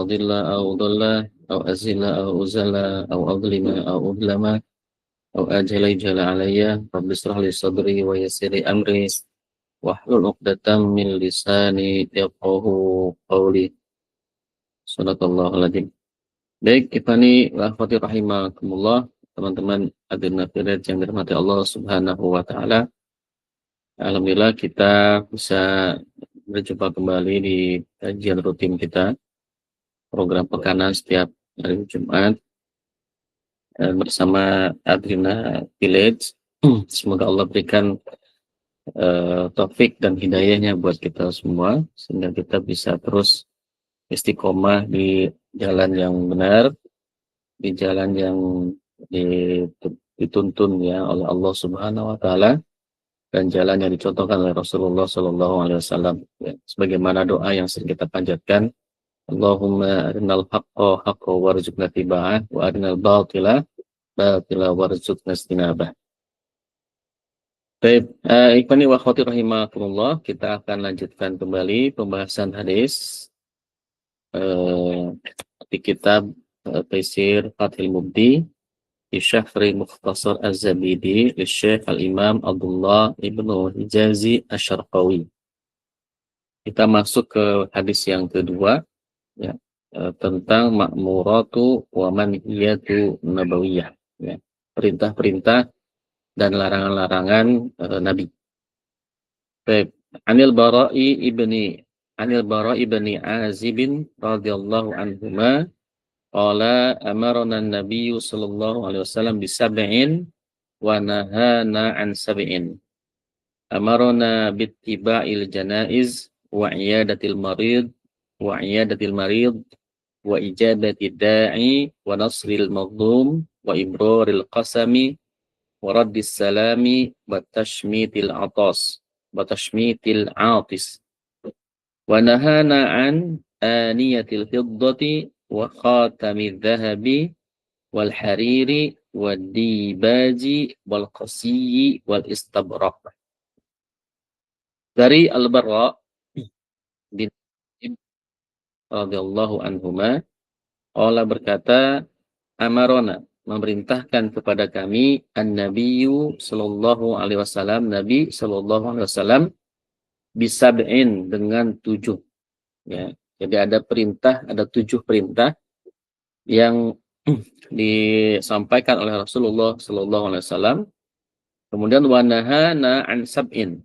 أضل أو ضل أو أزل أو أزل أو أظلم أو أظلم أو أجل يجهل علي رب اشرح لي صدري ويسر لي أمري واحلل عقدة من لساني يفقهوا قولي. Sadaqallahul adzim. Baik, Ifani wa akhwati rahimakumullah, teman-teman hadirin hadirat yang dirahmati Allah Subhanahu wa taala. Alhamdulillah kita bisa berjumpa kembali di kajian rutin kita, program pekanan setiap hari Jumat bersama Adrina Village. Semoga Allah berikan taufik dan hidayahnya buat kita semua sehingga kita bisa terus istiqomah di jalan yang benar, di jalan yang dituntun ya oleh Allah Subhanahu wa taala, dan jalan yang dicontohkan oleh Rasulullah Sallallahu Alaihi Wasallam. Ya, sebagaimana doa yang sering kita panjatkan, Allahumma arinal haqqa haqqa warzuqna tiba'ah wa arinal batila batila warzuqna istinabah. Baik, ikhwani wa akhwati rahimakumullah, kita akan lanjutkan kembali pembahasan hadis di kitab Taisir Fathil Mubdi di Syafri Mukhtasar Az-Zabidi di Syekh Al-Imam Abdullah Ibnu Hijazi Asy-Syarqawi. Kita masuk ke hadis yang kedua ya, tentang ma'muratu wa manhiyatu nabawiyah ya, perintah-perintah dan larangan-larangan Nabi. Baik, Anil Bara'i ibni Azibin radhiyallahu anhuma qala amarna an-nabiyyu sallallahu alaihi wasallam bisab'in wa nahana an sab'in. Amarna bittiba'il janaiz wa iyadatil marid wa ijabati da'i wa nasril maghdum wa ibraril qasami wa raddis salami wa tashmitil atas wa tashmitil atis. Wa nahana an aniyatil fiddati wa khatamidh dhahabi wal hariri wad dibaji wal qasiyyi wal istabraq. Dari Al-Barra bin Azib radhiyallahu anhuma, Allah berkata, amarona, memerintahkan kepada kami an-nabiyyu sallallahu alaihi wasallam, Nabi sallallahu alaihi wasallam bisab'in dengan 7 ya. Jadi ada perintah, ada 7 perintah yang disampaikan oleh Rasulullah sallallahu alaihi wasallam. Kemudian wa nahana an sab'in,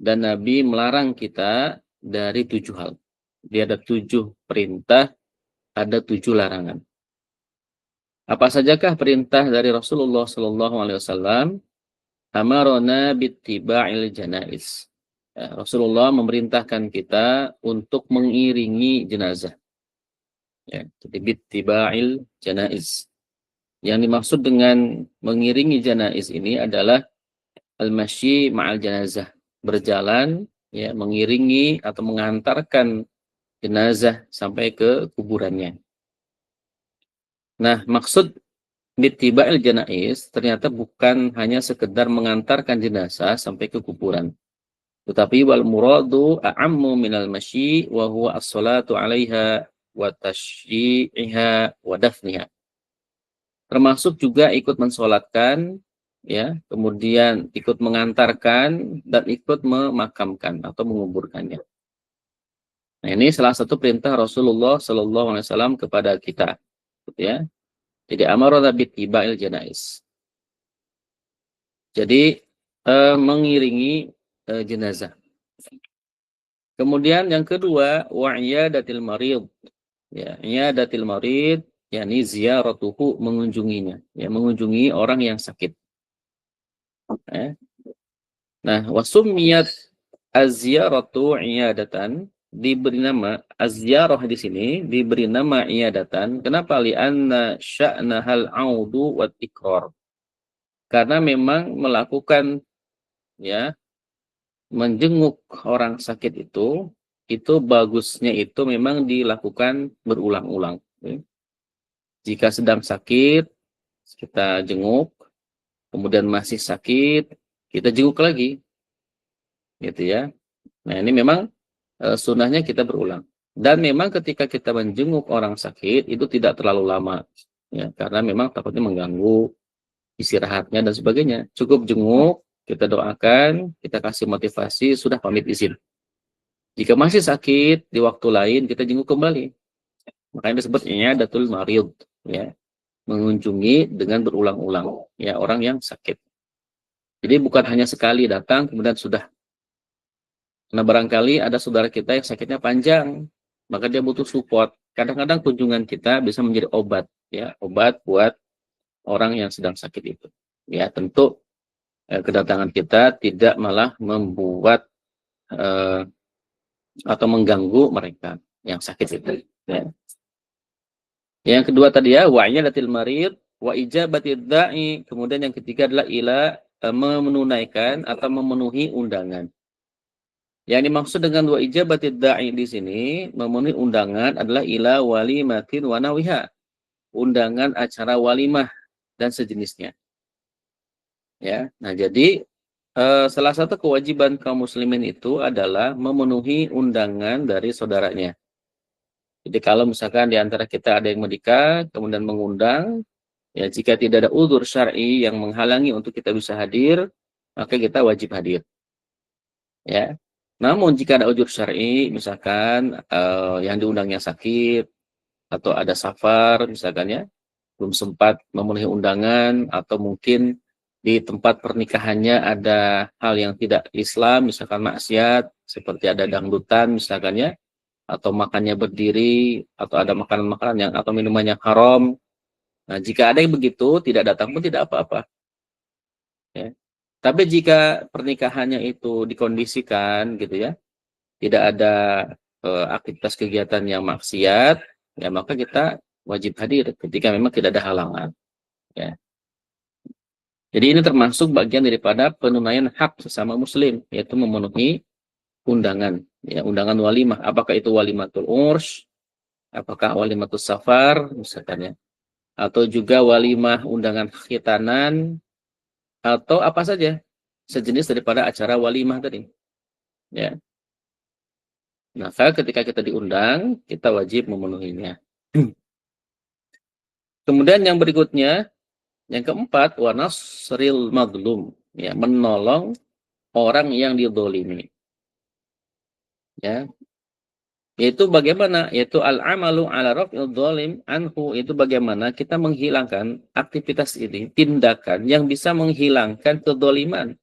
dan Nabi melarang kita dari 7 hal. Dia ada 7 perintah, ada 7 larangan. Apa sajakah perintah dari Rasulullah sallallahu alaihi wasallam? Amarona bittiba'il janaiz. Ya, Rasulullah memerintahkan kita untuk mengiringi jenazah. Ya, jadi bittiba'il janaiz. Yang dimaksud dengan mengiringi janaiz ini adalah al-masyi ma'al janazah, berjalan ya, mengiringi atau mengantarkan jenazah sampai ke kuburannya. Nah, maksud bittiba'il janaiz ternyata bukan hanya sekedar mengantarkan jenazah sampai ke kuburan. Tetapi wal muradu a'ammu minal masyi wa huwa as-salatu 'alaiha wa tasyyi'iha wa dafniha. Termasuk juga ikut mensolatkan ya, kemudian ikut mengantarkan dan ikut memakamkan atau menguburkannya. Nah, ini salah satu perintah Rasulullah sallallahu alaihi wasallam kepada kita ya. Jadi amarna bittiba'il janaiz. Jadi mengiringi jenazah. Kemudian yang kedua, wa iyadatil marid. Ya, iyadatil marid yakni ziyaratuhu, mengunjunginya, ya, mengunjungi orang yang sakit. Ya. Nah, wasummiyat az-ziyaratu iyadatan, diberi nama az-ziyarah di sini diberi nama iyadatan. Kenapa? Li'anna sya'nahal 'audu wat tikrar. Karena memang melakukan ya, menjenguk orang sakit itu bagusnya itu memang dilakukan berulang-ulang. Jika sedang sakit, kita jenguk, kemudian masih sakit, kita jenguk lagi. Gitu ya. Nah, ini memang sunnahnya kita berulang. Dan memang ketika kita menjenguk orang sakit itu tidak terlalu lama, ya, karena memang takutnya mengganggu istirahatnya dan sebagainya. Cukup jenguk, kita doakan, kita kasih motivasi, sudah pamit izin. Jika masih sakit di waktu lain kita jenguk kembali. Makanya disebut iyadatul marid, ya, mengunjungi dengan berulang-ulang, ya, orang yang sakit. Jadi bukan hanya sekali datang kemudian sudah. Nah, barangkali ada saudara kita yang sakitnya panjang, maka dia butuh support. Kadang-kadang kunjungan kita bisa menjadi obat, ya, obat buat orang yang sedang sakit itu. Ya, tentu kedatangan kita tidak malah membuat atau mengganggu mereka yang sakit itu. Ya. Yang kedua tadi ya, wa'iyadatil marid, wa ijabatid da'i. Kemudian yang ketiga adalah menunaikan atau memenuhi undangan. Yang dimaksud dengan wa ijabatid da'i di sini, memenuhi undangan adalah ila walimatin wa nawiha. Undangan acara walimah dan sejenisnya. Ya. Nah, jadi salah satu kewajiban kaum muslimin itu adalah memenuhi undangan dari saudaranya. Jadi kalau misalkan di antara kita ada yang menikah, kemudian mengundang, ya jika tidak ada uzur syar'i yang menghalangi untuk kita bisa hadir, maka kita wajib hadir. Ya. Namun jika ada uzur syar'i, misalkan yang diundangnya sakit, atau ada safar, misalkan ya, belum sempat memenuhi undangan, atau mungkin di tempat pernikahannya ada hal yang tidak Islam, misalkan maksiat, seperti ada dangdutan, misalkan ya, atau makannya berdiri, atau ada makanan-makanan yang atau minuman yang haram. Nah, jika ada yang begitu, tidak datang pun tidak apa-apa. Ya. Tapi jika pernikahannya itu dikondisikan gitu ya, tidak ada aktivitas kegiatan yang maksiat, ya maka kita wajib hadir ketika memang tidak ada halangan. Ya. Jadi ini termasuk bagian daripada penunaian hak sesama muslim, yaitu memenuhi undangan. Ya, undangan walimah. Apakah itu walimatul urs, apakah walimatul safar, misalkan ya, atau juga walimah undangan khitanan, atau apa saja sejenis daripada acara walimah tadi. Ya. Maka ketika kita diundang, kita wajib memenuhinya. Kemudian yang berikutnya, yang keempat, wa nasril madlum, ya, menolong orang yang didolimi. Ya, yaitu bagaimana? Yaitu al-amalu ala raf'il dhalim anhu, itu bagaimana kita menghilangkan aktivitas ini, tindakan yang bisa menghilangkan kedoliman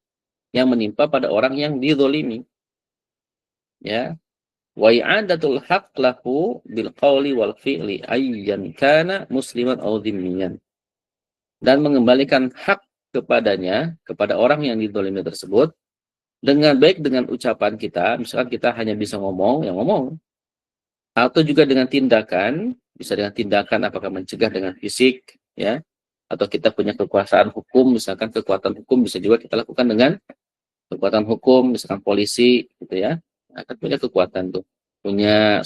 yang menimpa pada orang yang didolimi. Ya. Wa i'adatul haq lahu bil qawli wal fi'li ayyan kana musliman aw dhimmiyan. Dan mengembalikan hak kepadanya, kepada orang yang didolimi tersebut, dengan baik dengan ucapan kita, misalkan kita hanya bisa ngomong, ya ngomong. Atau juga dengan tindakan, bisa dengan tindakan apakah mencegah dengan fisik, ya, atau kita punya kekuasaan hukum, misalkan kekuatan hukum bisa juga kita lakukan dengan kekuatan hukum, misalkan polisi, gitu ya, akan punya kekuatan tuh, punya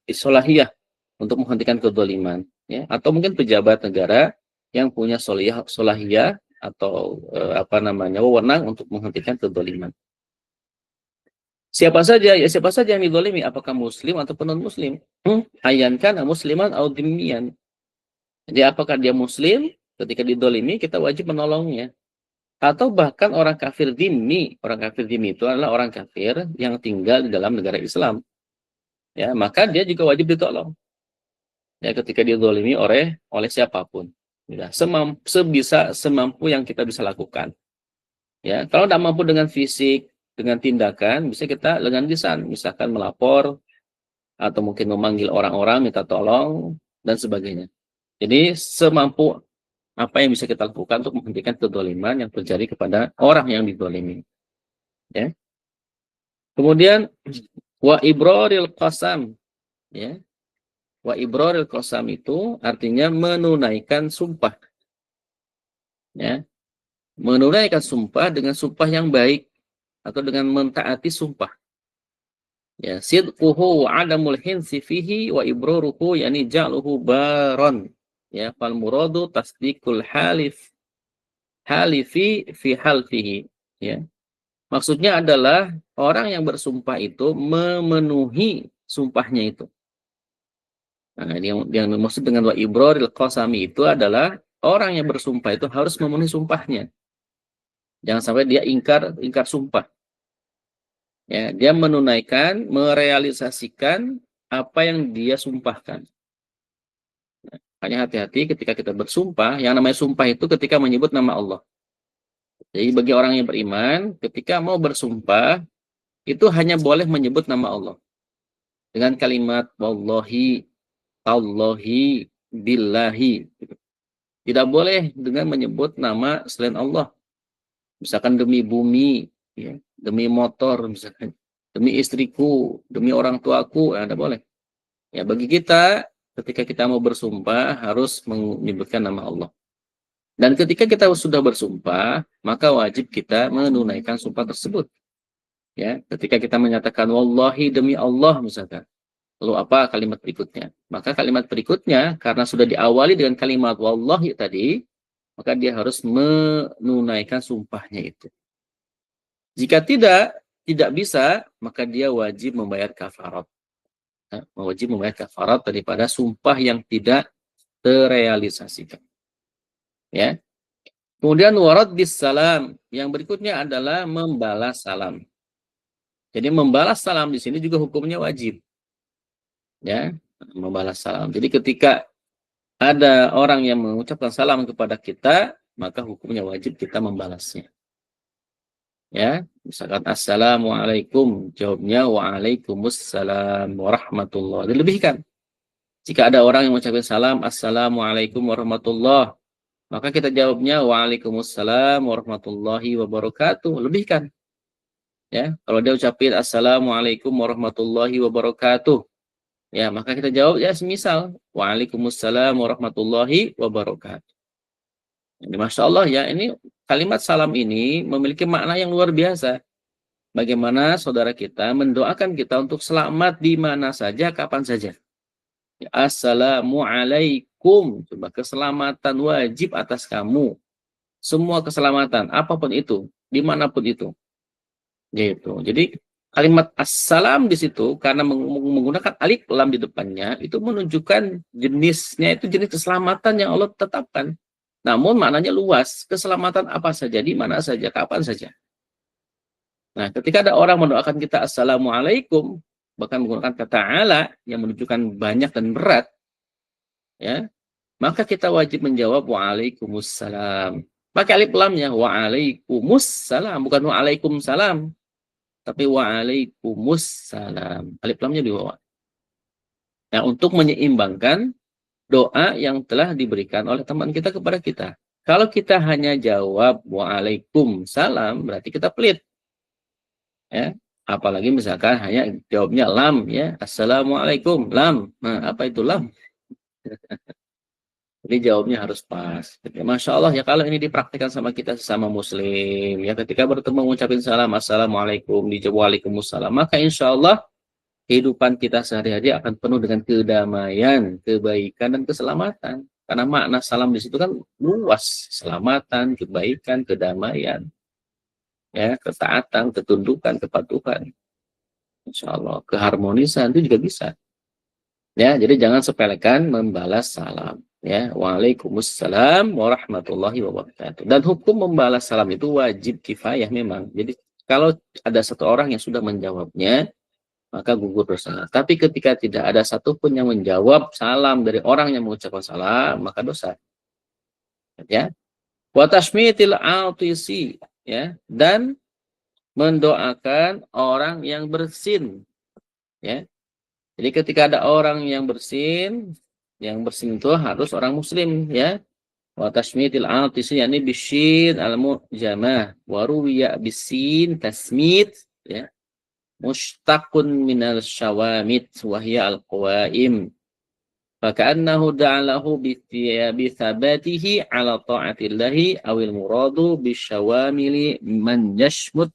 solahiyah untuk menghentikan kedoliman, ya, atau mungkin pejabat negara yang punya solahiyah atau wewenang untuk menghentikan kedoliman. Siapa saja, ya siapa saja yang didolimi, apakah muslim ataupun non-muslim. Ayankan musliman atau dhimmiyan. Jadi apakah dia muslim, ketika didolimi kita wajib menolongnya. Atau bahkan orang kafir dhimmi. Orang kafir dhimmi itu adalah orang kafir yang tinggal di dalam negara Islam. Ya, maka dia juga wajib ditolong. Ya, ketika didolimi oleh siapapun. Ya, semampu yang kita bisa lakukan. Ya, kalau tidak mampu dengan fisik, dengan tindakan, bisa kita dengan lisan, misalkan melapor, atau mungkin memanggil orang-orang, minta tolong, dan sebagainya. Jadi semampu apa yang bisa kita lakukan untuk menghentikan kedoliman yang terjadi kepada orang yang didolimi. Ya. Kemudian, wa ibraril qasam. Ya. Wa ibraril qasam itu artinya menunaikan sumpah. Ya. Menunaikan sumpah dengan sumpah yang baik, atau dengan mentaati sumpah. Ya, sidquhu wa adamul hinsi fihi wa ibraruhu yani ja'luhu baron. Ya, fal muradu tasdiqul halifi fi halfihi. Ya. Maksudnya adalah orang yang bersumpah itu memenuhi sumpahnya itu. Nah, ini yang dimaksud dengan wa ibraril qasami itu adalah orang yang bersumpah itu harus memenuhi sumpahnya. Jangan sampai dia ingkar sumpah. Ya, dia menunaikan, merealisasikan apa yang dia sumpahkan. Hanya hati-hati ketika kita bersumpah, yang namanya sumpah itu ketika menyebut nama Allah. Jadi bagi orang yang beriman, ketika mau bersumpah, itu hanya boleh menyebut nama Allah. Dengan kalimat wallahi, tallahi, billahi. Tidak boleh dengan menyebut nama selain Allah. Misalkan demi bumi, ya, demi motor, misalkan demi istriku, demi orang tuaku, tidak boleh. Ya, bagi kita, ketika kita mau bersumpah, harus menyebutkan nama Allah. Dan ketika kita sudah bersumpah, maka wajib kita menunaikan sumpah tersebut. Ya, ketika kita menyatakan wallahi demi Allah misalkan. Lalu apa kalimat berikutnya? Maka kalimat berikutnya karena sudah diawali dengan kalimat wallahi tadi, maka dia harus menunaikan sumpahnya itu. Jika tidak bisa, maka dia wajib membayar kafarat. Nah, wajib membayar kafarat daripada sumpah yang tidak terrealisasikan. Ya. Kemudian warad bis salam. Yang berikutnya adalah membalas salam. Jadi membalas salam di sini juga hukumnya wajib. Ya, membalas salam. Jadi ketika ada orang yang mengucapkan salam kepada kita, maka hukumnya wajib kita membalasnya. Ya, misalkan assalamualaikum, jawabnya waalaikumsalam warahmatullahi. Dilebihkan. Jika ada orang yang mengucapkan salam assalamualaikum warahmatullahi, maka kita jawabnya waalaikumsalam warahmatullahi wabarakatuh. Lebihkan. Ya, kalau dia ucapin assalamualaikum warahmatullahi wabarakatuh, ya maka kita jawab ya semisal waalaikumsalam warahmatullahi wabarakatuh. Ini Masya Allah ya, ini kalimat salam ini memiliki makna yang luar biasa. Bagaimana saudara kita mendoakan kita untuk selamat di mana saja, kapan saja. Ya, assalamualaikum, coba keselamatan wajib atas kamu. Semua keselamatan, apapun itu, dimanapun itu. Gitu. Jadi kalimat assalam di situ karena menggunakan alif lam di depannya itu menunjukkan jenisnya itu jenis keselamatan yang Allah tetapkan. Namun maknanya luas, keselamatan apa saja, di mana saja, kapan saja. Nah, ketika ada orang mendoakan kita assalamualaikum, bahkan menggunakan kata ala yang menunjukkan banyak dan berat, ya, maka kita wajib menjawab waalaikumsalam. Pakai alif lamnya waalaikumsalam, bukan waalaikumsalam. Tapi waalaikumsalam. Alif lamnya di bawah. Nah, untuk menyeimbangkan doa yang telah diberikan oleh teman kita kepada kita. Kalau kita hanya jawab waalaikumsalam, berarti kita pelit. Ya. Apalagi misalkan hanya jawabnya lam, ya. Assalamualaikum, lam. Nah, apa itu lam? Jadi jawabnya harus pas. Jadi, Masya Allah ya, kalau ini dipraktikkan sama kita sesama muslim, ya ketika bertemu mengucapkan salam, assalamualaikum, dijawab waalaikumsalam, maka insya Allah kehidupan kita sehari-hari akan penuh dengan kedamaian, kebaikan, dan keselamatan. Karena makna salam di situ kan luas, keselamatan, kebaikan, kedamaian, ya ketaatan, ketundukan, kepatuhan. Insya Allah keharmonisan itu juga bisa. Ya, jadi jangan sepelekan membalas salam. Ya, waalaikumsalam warahmatullahi wabarakatuh. Dan hukum membalas salam itu wajib kifayah memang. Jadi kalau ada satu orang yang sudah menjawabnya, maka gugur dosa. Tapi ketika tidak ada satupun yang menjawab salam dari orang yang mengucapkan salam, maka dosa. Ya, wa tashmitil atisi, ya, dan mendoakan orang yang bersin. Ya. Jadi ketika ada orang yang bersin itu harus orang muslim, ya. Wa tashmitil atisi yakni bisyin al-mujamah wa ruwiya bisin tasmit, ya. Mushtaqun minal syawamit wa hiya al-qawaim. Faka'annahu da'alahu bi thabatihi ala ta'atillahi awil muradu bisyawamili man yashmut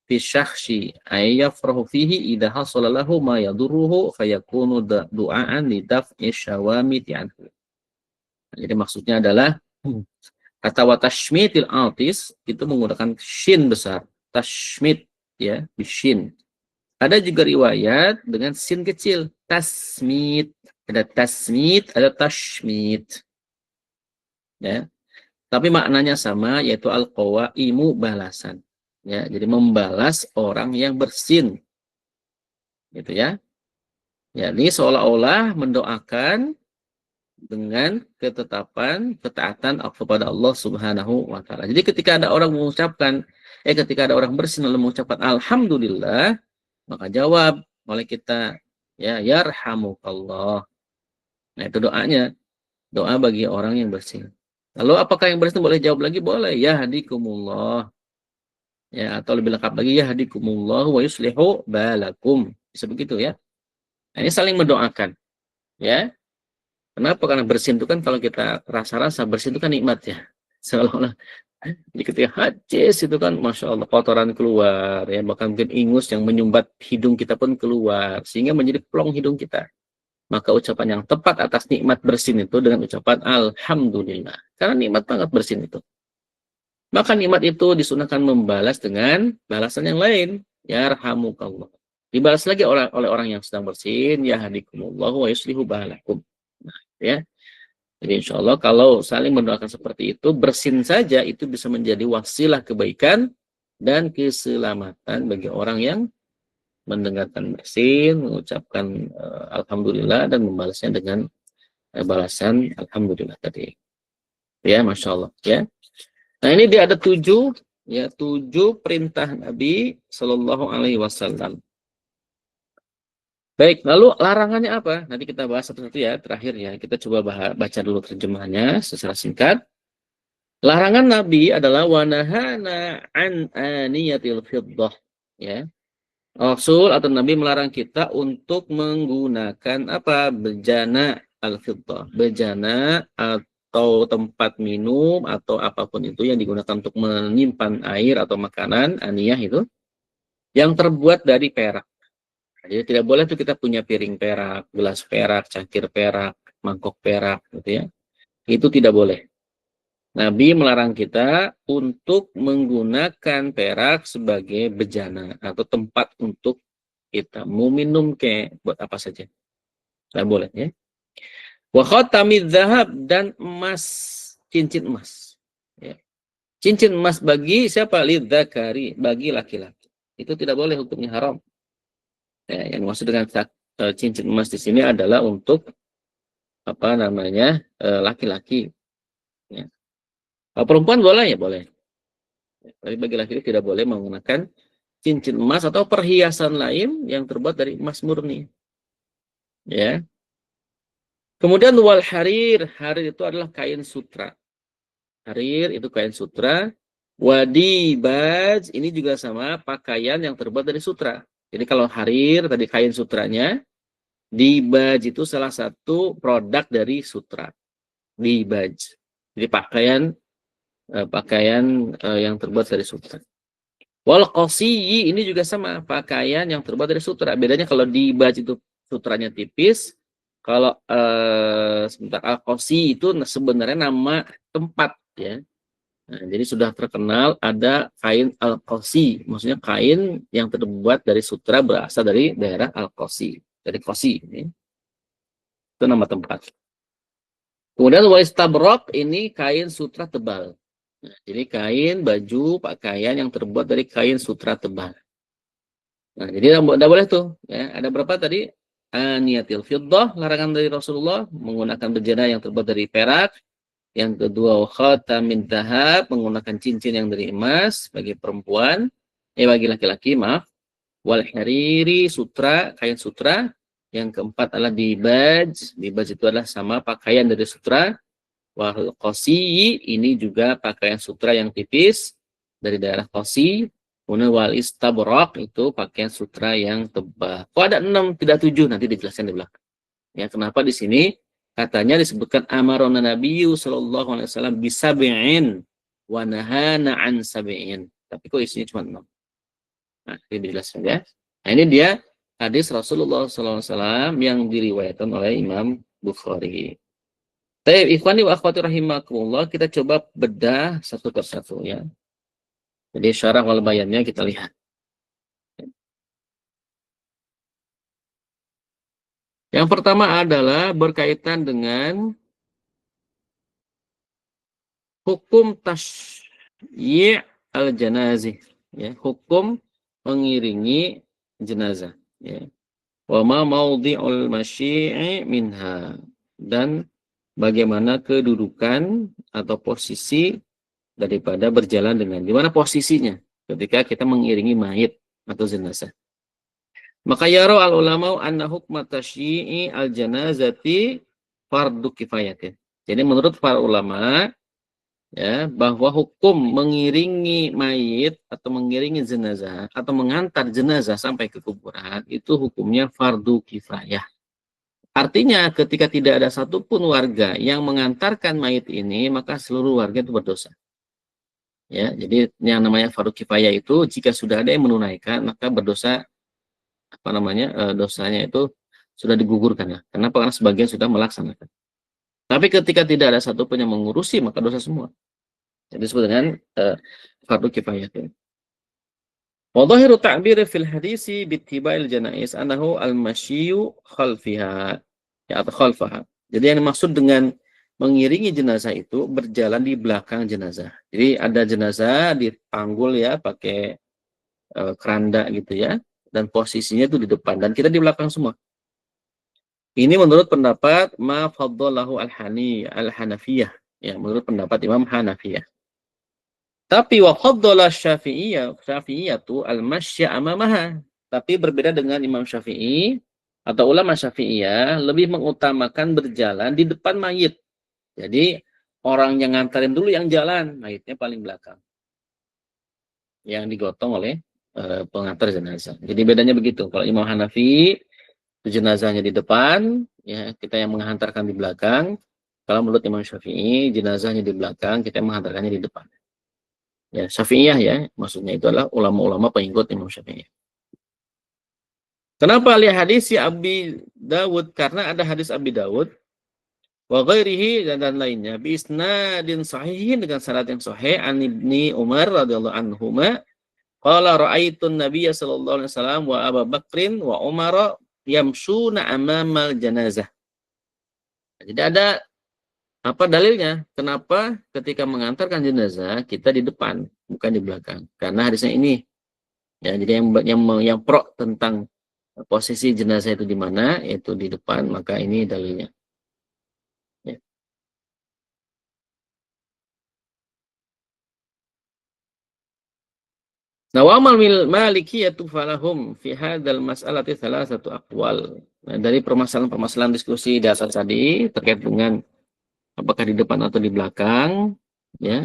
fi syakhsi ay yafrahu fihi idha hasala lahu ma yadurruhu fayakunu du'aan li daf'i syawamiti anhu. Jadi maksudnya adalah kata wa tashmitil atis itu menggunakan shin besar, tashmit, ya, bishin. Ada juga riwayat dengan sin kecil, tasmit, Ada tasmit, ada tashmit. Ya. Tapi maknanya sama, yaitu al-qawaimu balasan. Ya, jadi membalas orang yang bersin. Gitu ya. Ya, ini seolah-olah mendoakan dengan ketetapan ketaatan kepada Allah Subhanahu wa taala. Jadi ketika ada orang mengucapkan ketika ada orang bersin lalu mengucapkan alhamdulillah, maka jawab oleh kita ya yarhamukallah. Nah, itu doanya, doa bagi orang yang bersin. Lalu apakah yang bersin boleh jawab lagi? Boleh. Yahdikumullah. Ya, atau lebih lengkap lagi yahdikumullah wa yuslihu balakum. Bisa begitu ya. Nah, ini saling mendoakan, ya. Kenapa? Karena bersin itu kan kalau kita rasa-rasa bersin itu kan nikmat ya. Seolah-olah jadi ketika hadis itu kan Masya Allah kotoran keluar ya, bahkan mungkin ingus yang menyumbat hidung kita pun keluar sehingga menjadi plong hidung kita. Maka ucapan yang tepat atas nikmat bersin itu dengan ucapan alhamdulillah. Karena nikmat banget bersin itu. Maka nikmat itu disunahkan membalas dengan balasan yang lain. Yarhamukallah. Dibalas lagi oleh orang yang sedang bersin, yahdikumullah wa yuslihu balakum. Nah, ya. Jadi insya Allah kalau saling mendoakan seperti itu, bersin saja itu bisa menjadi wasilah kebaikan dan keselamatan bagi orang yang mendengarkan bersin, mengucapkan alhamdulillah dan membalasnya dengan balasan alhamdulillah tadi. Ya, Masya Allah. Ya. Nah ini dia ada 7 perintah Nabi Shallallahu Alaihi Wasallam. Baik, lalu larangannya apa? Nanti kita bahas satu-satu ya, terakhir ya. Kita coba baca dulu terjemahannya secara singkat. Larangan Nabi adalah wanahana an aniyatil fiddah. Ya. Rasul atau Nabi melarang kita untuk menggunakan apa? Bejana al-fiddah. Bejana atau tempat minum atau apapun itu yang digunakan untuk menyimpan air atau makanan, aniyah itu, yang terbuat dari perak. Jadi tidak boleh tuh kita punya piring perak, gelas perak, cangkir perak, mangkok perak, gitu ya. Itu tidak boleh. Nabi melarang kita untuk menggunakan perak sebagai bejana atau tempat untuk kita mau minum kayak buat apa saja. Tidak boleh ya. Wa khatamidz dzahab dan emas, cincin emas. Ya. Cincin emas bagi siapa? Lidzakari, bagi laki-laki. Itu tidak boleh, hukumnya haram. Ya, yang maksud dengan cincin emas di sini adalah untuk apa namanya laki-laki. Ya. Kalau perempuan boleh ya boleh. Tapi bagi laki-laki tidak boleh menggunakan cincin emas atau perhiasan lain yang terbuat dari emas murni. Ya. Kemudian wal harir, harir itu adalah kain sutra. Harir itu kain sutra. Wadibaj ini juga sama, pakaian yang terbuat dari sutra. Jadi kalau harir tadi kain sutranya, dibaj itu salah satu produk dari sutra. Dibaj. Jadi pakaian yang terbuat dari sutra. Wal qasiyi ini juga sama, pakaian yang terbuat dari sutra. Bedanya kalau dibaj itu sutranya tipis, kalau sebentar al-qasi itu sebenarnya nama tempat ya. Nah, jadi sudah terkenal ada kain al-qasi, maksudnya kain yang terbuat dari sutra berasal dari daerah al-qasi, dari Qasi ini. Itu nama tempat. Kemudian waistabrok ini kain sutra tebal. Nah, jadi kain, baju, pakaian yang terbuat dari kain sutra tebal. Nah, jadi tidak boleh tuh. Ya. Ada berapa tadi? Aniyatil fiddah, larangan dari Rasulullah, menggunakan bejana yang terbuat dari perak. Yang kedua, khatamin dhahab, menggunakan cincin yang dari emas bagi perempuan. Bagi laki-laki, maaf. Wal hariri, sutra, kain sutra. Yang keempat adalah dibaj. Dibaj itu adalah sama pakaian dari sutra. Wal qasi ini juga pakaian sutra yang tipis dari daerah Qasi. Kemudian wal istabrak itu pakaian sutra yang tebal. Kok ada 6 tidak 7 nanti dijelaskan di belakang. Ya, kenapa di sini katanya disebutkan amarona nabiyyu sallallahu alaihi wasallam bisab'in wa nahana an sab'in. Tapi kok isinya cuma 6. Nah, ini dijelaskan ya. Nah, ini dia hadis Rasulullah sallallahu alaihi wasallam yang diriwayatkan oleh Imam Bukhari. Baik, ikhwani wa akhwati rahimakumullah, kita coba bedah satu persatu ya. Jadi syarah wal bayannya kita lihat. Yang pertama adalah berkaitan dengan hukum tasyi' al-janazih, ya, hukum mengiringi jenazah, ya. Wa ma maudhi'ul masyi'i minha, dan bagaimana kedudukan atau posisi daripada berjalan dengan, di mana posisinya ketika kita mengiringi mayit atau jenazah. Maka yaro al ulama anna hukma tasyi'i al janazati fardu kifayatin. Jadi menurut para ulama, ya, bahwa hukum mengiringi mayit atau mengiringi jenazah atau mengantar jenazah sampai ke kuburan itu hukumnya fardu kifayah. Artinya ketika tidak ada satupun warga yang mengantarkan mayit ini, maka seluruh warga itu berdosa. Ya, jadi yang namanya fardu kifayah itu jika sudah ada yang menunaikan, maka berdosa, apa namanya, dosanya itu sudah digugurkan, ya. Kenapa? Karena sebagian sudah melaksanakan. Tapi ketika tidak ada satupun yang mengurusi, maka dosa semua. Jadi disebut dengan fardu kifayah. Wa dhahiru ta'bir fil hadisi bittiba'il janais annahu al-masyiyu khalfiha, ya, atau khalfaha. Jadi yang dimaksud dengan mengiringi jenazah itu berjalan di belakang jenazah. Jadi ada jenazah dipanggul, ya, pakai keranda gitu, ya, dan posisinya itu di depan dan kita di belakang semua. Ini menurut pendapat ma faddalahu al-Hanafiyah, ya, menurut pendapat Imam Hanafiyah. Tapi wa faddala Syafi'iyatu al-masya amamaha. Tapi berbeda dengan Imam Syafi'i atau ulama Syafi'iyah lebih mengutamakan berjalan di depan mayit. Jadi orang yang ngantarin dulu yang jalan, mayitnya paling belakang, yang digotong oleh pengantar jenazah. Jadi bedanya begitu. Kalau Imam Hanafi, jenazahnya di depan, ya, kita yang menghantarkan di belakang. Kalau menurut Imam Syafi'i, jenazahnya di belakang, kita yang menghantarkannya di depan. Ya, Syafi'iyah, ya, maksudnya itu adalah ulama-ulama pengikut Imam Syafi'i. Kenapa lihat hadis si Abi Dawud? Karena ada hadis Abi Dawud wa ghairihi dan lainnya bi isnadin sahihin, dengan sanad yang sahih, an Ibni Umar radhiyallahu anhuma qala ra'aitun nabiyya sallallahu alaihi wasallam wa Abu Bakrin wa Umar yamshuna amamal janazah. Jadi ada apa dalilnya? Kenapa ketika mengantarkan jenazah kita di depan, bukan di belakang? Karena hadisnya ini. Ya, jadi yang pro tentang posisi jenazah itu di mana, yaitu di depan, maka ini dalilnya. Ya. Nah, wa amal malikiyatu falahum fi hadzal mas'alati salasatu aqwal. Nah, dari permasalahan-permasalahan diskusi di atas tadi terkait dengan apakah di depan atau di belakang, ya,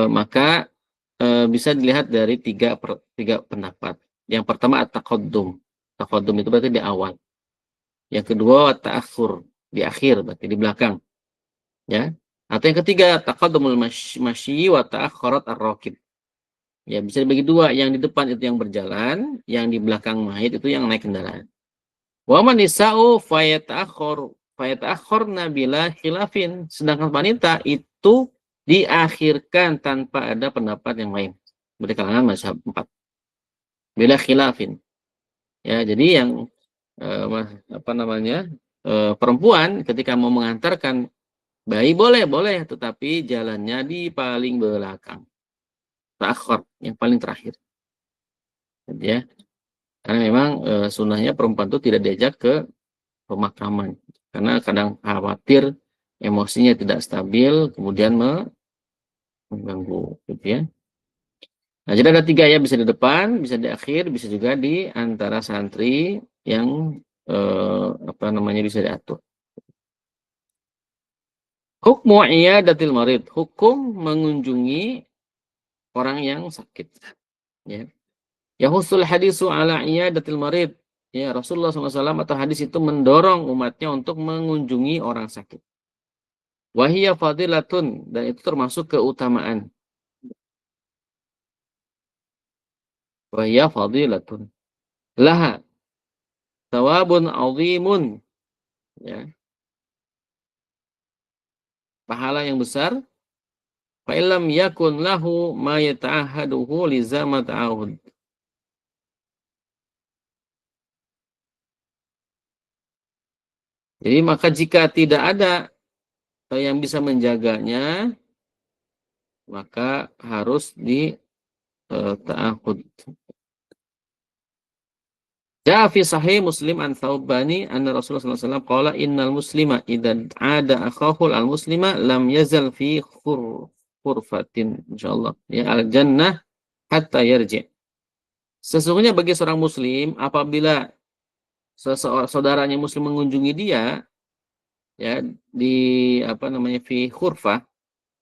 maka bisa dilihat dari tiga pendapat. Yang pertama at-taqaddum. Taqaddum itu berarti di awal. Yang kedua at-ta'akhur, di akhir, berarti di belakang, ya. Atau yang ketiga taqaddumul masyi wa ta'akhkharat ar-rakib. Ya, bisa dibagi dua, yang di depan itu yang berjalan, yang di belakang mayit itu yang naik kendaraan. Wa man nisa'u fayata'akhkharna bila khilafin. Sedangkan wanita itu diakhirkan tanpa ada pendapat yang lain dari kalangan mazhab 4. Bila khilafin. Ya, jadi yang apa namanya? Perempuan ketika mau mengantarkan bayi boleh, tetapi jalannya di paling belakang. Ta'akhir, yang paling terakhir. Ya. Karena memang sunnahnya perempuan itu tidak diajak ke pemakaman. Karena kadang khawatir emosinya tidak stabil, kemudian mengganggu, gitu, ya. Nah, jadi ada tiga, ya, bisa di depan, bisa di akhir, bisa juga di antara santri yang apa namanya bisa diatur. Hukmu iyadatil marid, hukum mengunjungi orang yang sakit. Ya. Yahusul hadisu ala iyadatil marid. Ya, Rasulullah SAW atau hadis itu mendorong umatnya untuk mengunjungi orang sakit. Wahiyya fadilatun, dan itu termasuk keutamaan. Wahiyya fadilatun. Laha thawabun azimun. Ya. Pahala yang besar. Fa'ilam yakun lahu ma yata'ahaduhu lizama ta'ahud. Jadi maka jika tidak ada yang bisa menjaganya, maka harus di ta'ahud. Ja fi sahih Muslim an Thawbani anna Rasulullah sallallahu alaihi wasallam qala innal muslima idza ada akhahu al muslima lam yazal fi khurfatin insyaallah ya al jannah hatta yarji. Sesungguhnya bagi seorang muslim apabila seseorang saudaranya muslim mengunjungi dia ya di apa namanya fi khurfah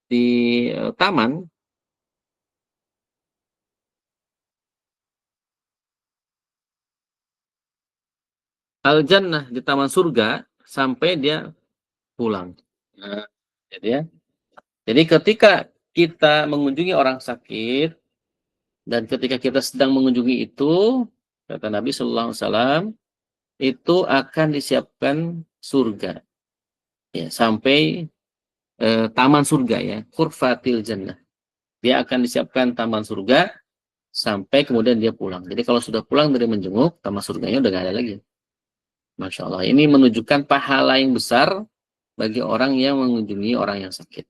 di taman al jannah di taman surga sampai dia pulang. Nah, jadi ya. Jadi ketika kita mengunjungi orang sakit dan ketika kita sedang mengunjungi itu, kata Nabi Sallallahu Alaihi Wasallam, itu akan disiapkan surga, ya, sampai taman surga ya, khurfatil jannah. Dia akan disiapkan taman surga sampai kemudian dia pulang. Jadi kalau sudah pulang dari menjenguk, taman surganya udah nggak ada lagi. Masya Allah. Ini menunjukkan pahala yang besar bagi orang yang mengunjungi orang yang sakit.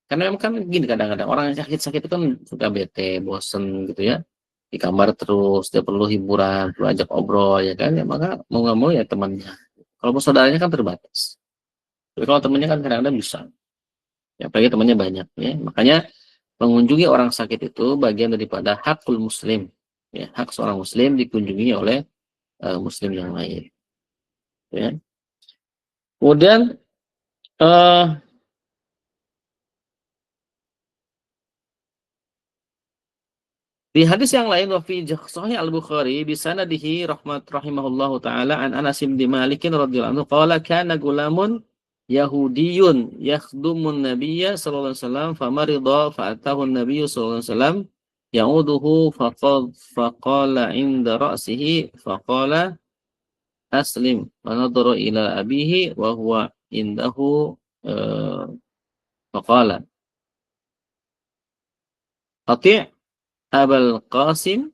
Karena memang kan gini kadang-kadang orang yang sakit-sakit itu kan suka bete, bosen gitu ya. Di kamar terus, dia perlu hiburan, perlu ajak obrol ya kan. Ya maka mau nggak mau ya temannya. Kalau mau saudaranya kan terbatas. Tapi kalau temannya kan kadang-kadang bisa. Ya apalagi temannya banyak ya. Makanya mengunjungi orang sakit itu bagian daripada hakul muslim. Ya, hak seorang muslim dikunjungi oleh muslim yang lain. Ya. Kemudian eh di hadis yang lain wa fi Sahih Al-Bukhari bi sanadihi rahimahullahu taala an Anas bin Malik radhiyallahu anhu qala kana gulamun Yahudiyun yakhdumun nabiyya sallallahu alaihi wasallam famarida fa'atahu an-nabiyyu sallallahu alaihi wasallam ya'uduhu faqala inda ra'sihi faqala aslim wa nadhara ila abihi wa huwa indahu faqala ati' Abul Qasim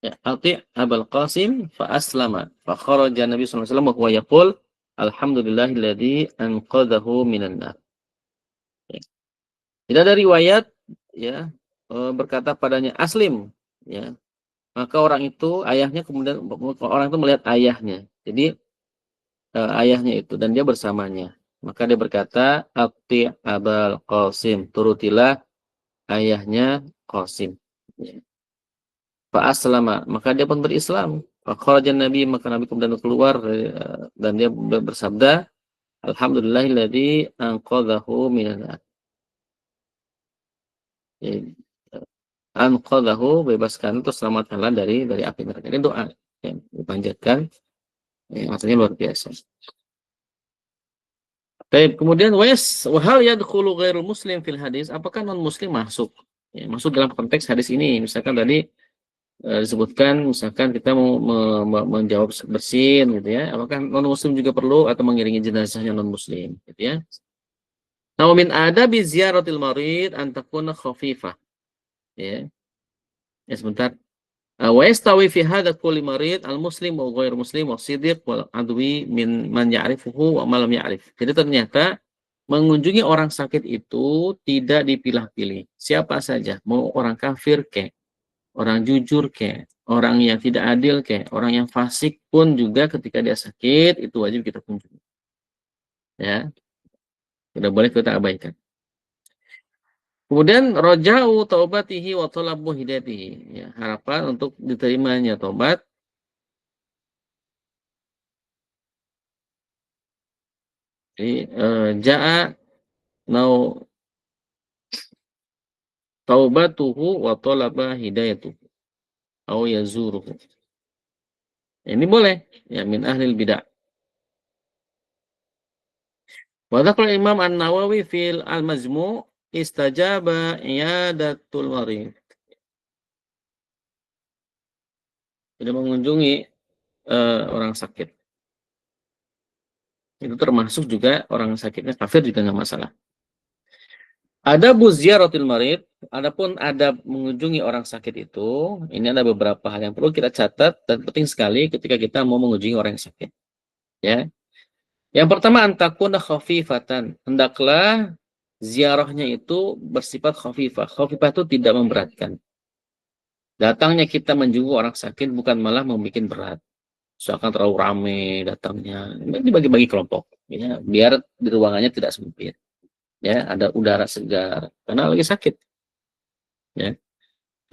Ati' Abul Qasim fa aslama fa kharaja Nabi sallallahu alaihi wasallam wa huwa yaqul alhamdulillahilladzi anqadhahu minan nar. Ya. Tidak ada riwayat ya berkata padanya aslim ya. Maka orang itu ayahnya kemudian orang itu melihat ayahnya. Jadi ayahnya itu dan dia bersamanya. Maka dia berkata Ati' Abul Qasim, turutilah ayahnya Qasim. Ya. Fa'aslama, maka dia pun berislam. Fakharajan Nabi, maka Nabi kemudian keluar dan dia bersabda, Alhamdulillahilladzi anqadhahu minan nar. Anqadhahu, bebaskan atau selamatkanlah dari api neraka. Ini doa yang dipanjatkan, maksudnya luar biasa. Baik, kemudian wahal yadkhulu ghairul muslim fil hadis, apakah non muslim masuk? Ya, masuk dalam konteks hadis ini. Misalkan tadi disebutkan misalkan kita mau menjawab bersin gitu ya, apakah non muslim juga perlu atau mengiringi jenazahnya non muslim gitu ya. Nah, min adabi ziyaratil marid an takuna khafifah ya. Ya sebentar. Wa yastawi fi hadha kulli marid al muslim wa ghair muslim wa siddiq wal adwi min man ya'rifuhu wa man lam ya'rif. Jadi ternyata mengunjungi orang sakit itu tidak dipilah-pilih. Siapa saja, mau orang kafir kek, orang jujur ke, orang yang tidak adil ke, orang yang fasik pun juga ketika dia sakit itu wajib kita kunjungi. Ya, tidak boleh kita abaikan. Kemudian roja'u taubatihi wa talabu hidayatihi. Ya, harapan untuk diterimanya taubat. Jadi ja'a nau taubatuhu wa talaba hidayatuhu au yazuruhu. Ini boleh ya min ahlil bid'ah. Wa dzakara Imam An-Nawawi fil Al-Majmu' istajaba iyadatul marid. Tidak mengunjungi orang sakit. Itu termasuk juga orang sakitnya kafir juga nggak masalah. Ada ziaratil marid, adapun ada mengunjungi orang sakit itu, ini ada beberapa hal yang perlu kita catat dan penting sekali ketika kita mau mengunjungi orang yang sakit, ya. Yang pertama antakuna khafifatan, hendaklah ziarahnya itu bersifat khafifah. Khafifah itu tidak memberatkan. Datangnya kita menjenguk orang sakit bukan malah membuat berat. Misalkan terlalu rame datangnya, dibagi-bagi kelompok, ya, biar di ruangannya tidak sempit, ya, ada udara segar karena lagi sakit, ya.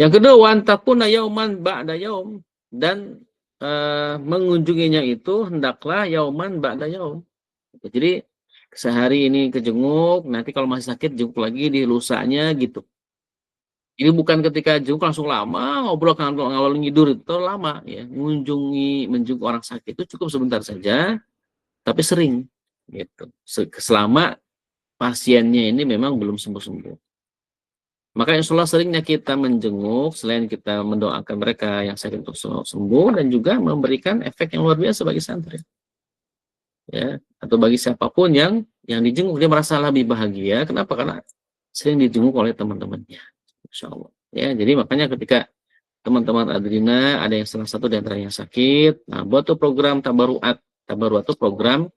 Yang kedua, wantakuna yauman ba'da yaum, dan mengunjunginya itu hendaklah yauman ba'da yaum. Jadi sehari ini kejenguk, nanti kalau masih sakit jenguk lagi di lusanya gitu. Ini bukan ketika jenguk langsung lama, ngobrol ngalor ngidur itu lama, ya. Menjenguk orang sakit itu cukup sebentar saja, tapi sering gitu. Selama pasiennya ini memang belum sembuh-sembuh. Maka insya Allah seringnya kita menjenguk, selain kita mendoakan mereka yang sakit untuk sembuh, dan juga memberikan efek yang luar biasa bagi santri, ya, atau bagi siapapun yang dijenguk, dia merasa lebih bahagia. Kenapa? Karena sering dijenguk oleh teman-temannya, insya Allah, ya. Jadi makanya ketika teman-teman Adrina ada yang salah satu di antara yang sakit, nah buat tuh program tabaruat. Tabaruat itu program,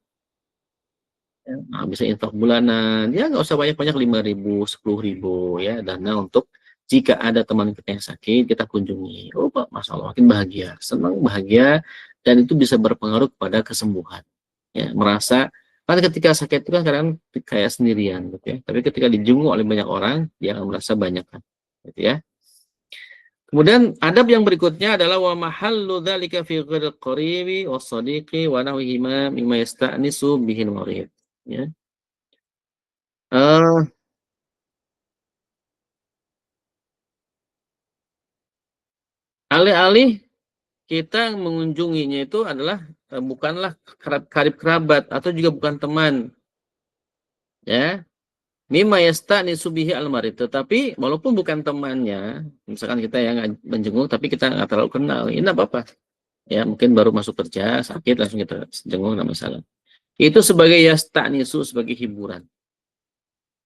nah, bisa infak bulanan, ya nggak usah banyak-banyak, 5.000, 10.000, ya, dana untuk jika ada teman kita yang sakit, kita kunjungi. Oh, Pak, Masya Allah, makin bahagia, senang, bahagia, dan itu bisa berpengaruh kepada kesembuhan. Ya, merasa, kan ketika sakit itu kan kadang kayak sendirian, gitu ya. Tapi ketika dijenguk oleh banyak orang, dia akan merasa banyak, kan, gitu ya. Kemudian adab yang berikutnya adalah wa mahallu dzalika fi ghairil qaribi was sadiqi wa nahwihima mimma yasta'nisu bihil marid. Ya. Eh, alih-alih kita mengunjunginya itu adalah bukanlah karib kerabat atau juga bukan teman, ya. Mimma yasta'nisu bihi al-marid, tetapi walaupun bukan temannya, misalkan kita yang menjenguk tapi kita nggak terlalu kenal, ini apa apa. Ya, mungkin baru masuk kerja, sakit langsung kita jenguk, nggak masalah. Itu sebagai yasta'nisu, sebagai hiburan,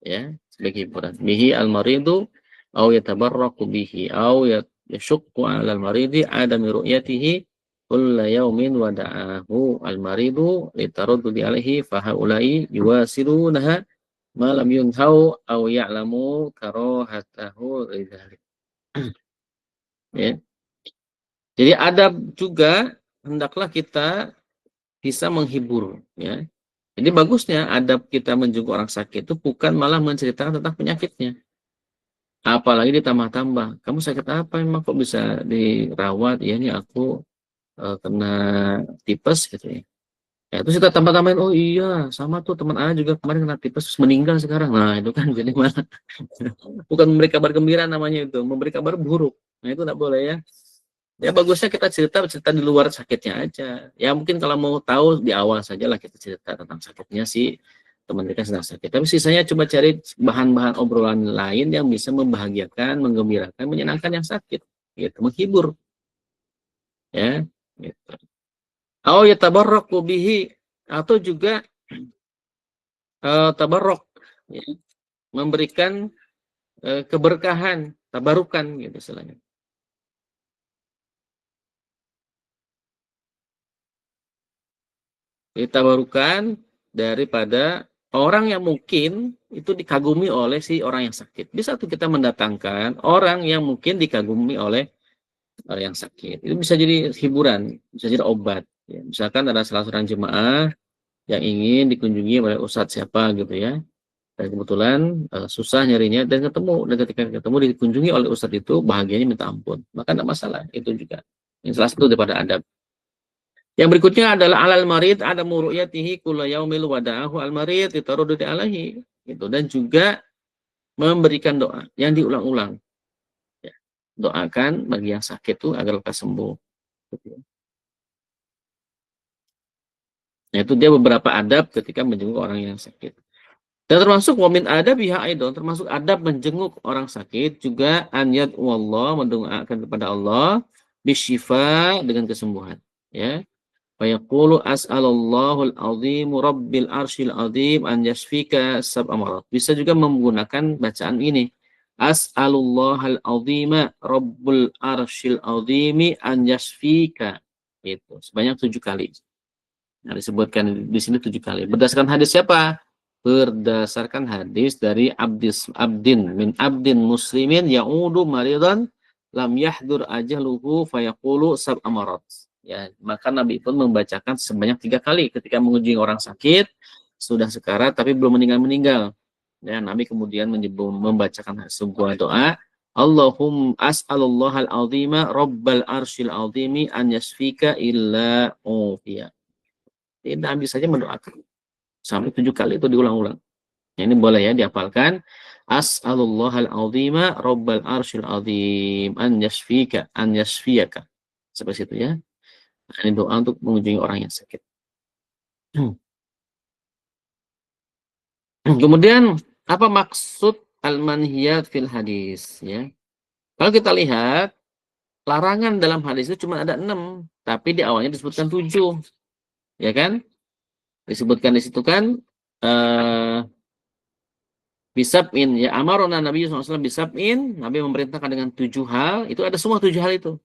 ya, sebagai hiburan. Bihi al-maridu au yatabarraku bihi au yashukku 'ala al-maridi adami ru'yatihi kulla yaumin wa da'ahu al-maridu litaraddudi alaihi fa haula'i yuwasilunaha ma lam yunhau au ya'lamu karahatahu lidzalik. Ya. Jadi adab juga hendaklah kita bisa menghibur, ya. Jadi bagusnya adab kita menjenguk orang sakit itu bukan malah menceritakan tentang penyakitnya. Apalagi ditambah-tambah, kamu sakit apa emang kok bisa dirawat? Ya ini aku kena tipes gitu ya. Ya itu kita tambah-tambahin, oh iya sama tuh teman A juga kemarin kena tipes terus meninggal sekarang. Nah itu kan jadi malah bukan memberi kabar gembira, namanya itu memberi kabar buruk. Nah itu tidak boleh, ya. Ya bagusnya kita cerita di luar sakitnya aja. Ya mungkin kalau mau tahu di awal saja lah kita cerita tentang sakitnya si teman kita sedang sakit. Tapi sisanya coba cari bahan-bahan obrolan lain yang bisa membahagiakan, menggembirakan, menyenangkan yang sakit, gitu, menghibur, ya, gitu. Oh ya tabarruk bihi, atau juga tabarruk, ya, memberikan keberkahan, tabarukan, gitu istilahnya. Ditabarukan daripada orang yang mungkin itu dikagumi oleh si orang yang sakit. Bisa tuh kita mendatangkan orang yang mungkin dikagumi oleh orang yang sakit. Itu bisa jadi hiburan, bisa jadi obat. Ya. Misalkan ada salah seorang jemaah yang ingin dikunjungi oleh ustadz siapa gitu ya. Dan kebetulan susah nyarinya dan ketemu. Dan ketika ketemu dikunjungi oleh ustadz itu bahagianya minta ampun. Maka tidak masalah. Itu juga. Ini salah satu daripada adab. Yang berikutnya adalah alal marid ada muru'yatihi kulla yaumil wada'ahu al marid ditarududi alaihi, gitu. Dan juga memberikan doa yang diulang-ulang, ya. Doakan bagi yang sakit itu agar lekas sembuh, gitu. Nah, itu dia beberapa adab ketika menjenguk orang yang sakit. Dan termasuk wamin adab biha aidon, termasuk adab menjenguk orang sakit juga anyat wallah, mendoakan kepada Allah bisyifa, dengan kesembuhan, ya. Fayaqulu as'alallahul azim rabbil arsyil azim an yashfika sab'a marat. Bisa juga menggunakan bacaan ini. As'alullahal azima rabbul arsyil azimi an yashfika. Itu sebanyak 7 kali. Nah, disebutkan di sini 7 kali. Berdasarkan hadis siapa? Berdasarkan hadis dari abdin muslimin ya'udu maridan lam yahdur ajaluhu fayaqulu sab'a marat. Ya, maka Nabi pun membacakan sebanyak 3 kali ketika mengunjungi orang sakit sudah sekarat tapi belum meninggal. Ya, Nabi kemudian membacakan sebuah doa, Allahum as'alullahal azima rabbal arsyil azimi an yasfika illa ufiya. Jadi Nabi saja mendoakan sampai 7 kali itu diulang-ulang. Nah, ini boleh ya dihafalkan. As'alullahal azima rabbal arsyil azim an yasfiyaka. Seperti itu ya. Nah, ini doa untuk mengunjungi orang yang sakit. Kemudian apa maksud al-manhiyat fil hadis ya? Kalau kita lihat larangan dalam hadis itu cuma ada 6, tapi di awalnya disebutkan 7. Ya kan? Disebutkan di situ kan bisab'in ya, amarona Nabi SAW bisab'in, Nabi memerintahkan dengan 7 hal, itu ada semua 7 hal itu.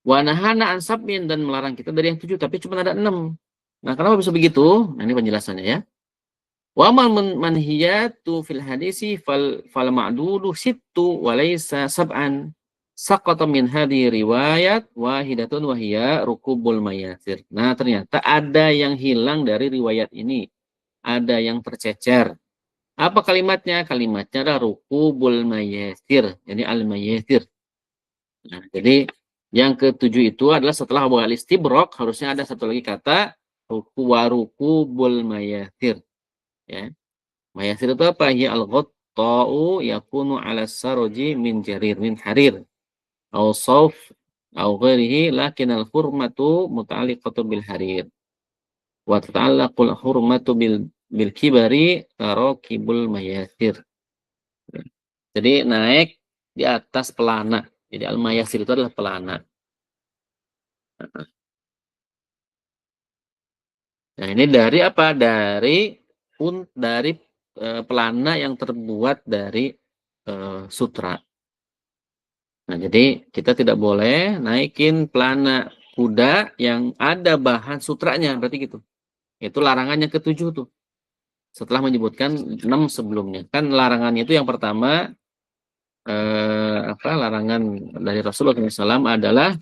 Wa nahana an sab'in, dan melarang kita dari yang 7, tapi cuma ada 6. Nah, kenapa bisa begitu? Nah, ini penjelasannya ya. Wa mal manhiyatu fil hadisi fal ma'dudu sittu wa laysa sab'an. Saqata min hadhi riwayat wahidatun wa hiya rukubul mayatir. Nah, ternyata ada yang hilang dari riwayat ini. Ada yang tercecer. Apa kalimatnya? Kalimatnya adalah rukubul mayatir. Jadi al-mayatir. Nah, jadi yang ketujuh itu adalah setelah wal istibrok, harusnya ada satu lagi kata rukubul mayatir. Ya. Mayatir itu apa? Ya al-ghatta'u yakunu ala saroji min jarir min harir. Au sauf au ghairihi lakin al-hurmatu muta'alliqatu bil harir. Wa tata'allaqul hurmatu bil kibari tarakibul mayatir. Jadi naik di atas pelana. Jadi al-mayasir itu adalah pelana. Nah, ini dari apa? Dari pelana yang terbuat dari sutra. Nah, jadi kita tidak boleh naikin pelana kuda yang ada bahan sutranya, berarti gitu. Itu larangannya ketujuh tuh. Setelah menyebutkan 6 sebelumnya. Kan larangannya itu yang pertama larangan dari Rasulullah SAW adalah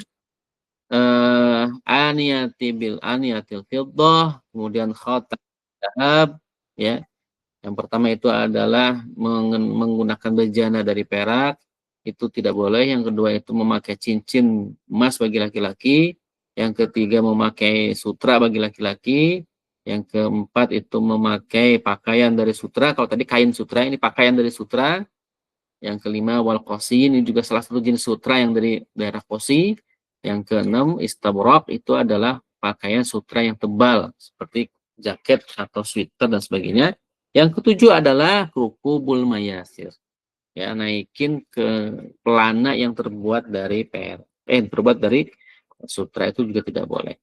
aniyatil fiddah, kemudian khatam dahab, ya. Yang pertama itu adalah menggunakan bejana dari perak, itu tidak boleh. Yang kedua itu memakai cincin emas bagi laki-laki. Yang ketiga memakai sutra bagi laki-laki. Yang keempat itu memakai pakaian dari sutra. Kalau tadi kain sutra, ini pakaian dari sutra. Yang kelima wal qosi, ini juga salah satu jenis sutra yang dari daerah Qosi. Yang keenam istabrak, itu adalah pakaian sutra yang tebal seperti jaket atau sweater dan sebagainya. Yang ketujuh adalah rukubul mayasir. Ya, naikin ke pelana yang terbuat dari terbuat dari sutra, itu juga tidak boleh.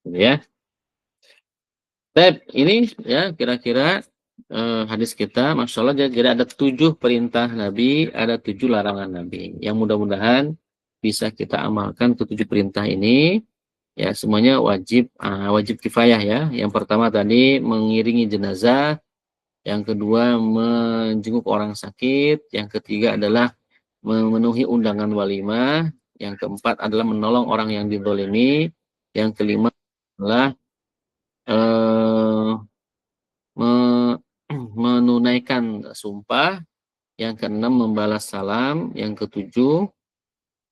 Ya. Ini ya kira-kira hadis kita, Masya Allah. Jadi ada 7 perintah Nabi, ada 7 larangan Nabi. Yang mudah-mudahan bisa kita amalkan ke 7 perintah ini. Ya, semuanya wajib kifayah ya. Yang pertama tadi mengiringi jenazah, yang kedua menjenguk orang sakit, yang ketiga adalah memenuhi undangan walimah, yang keempat adalah menolong orang yang dizalimi, yang kelima adalah menunaikan sumpah, yang keenam membalas salam, yang ketujuh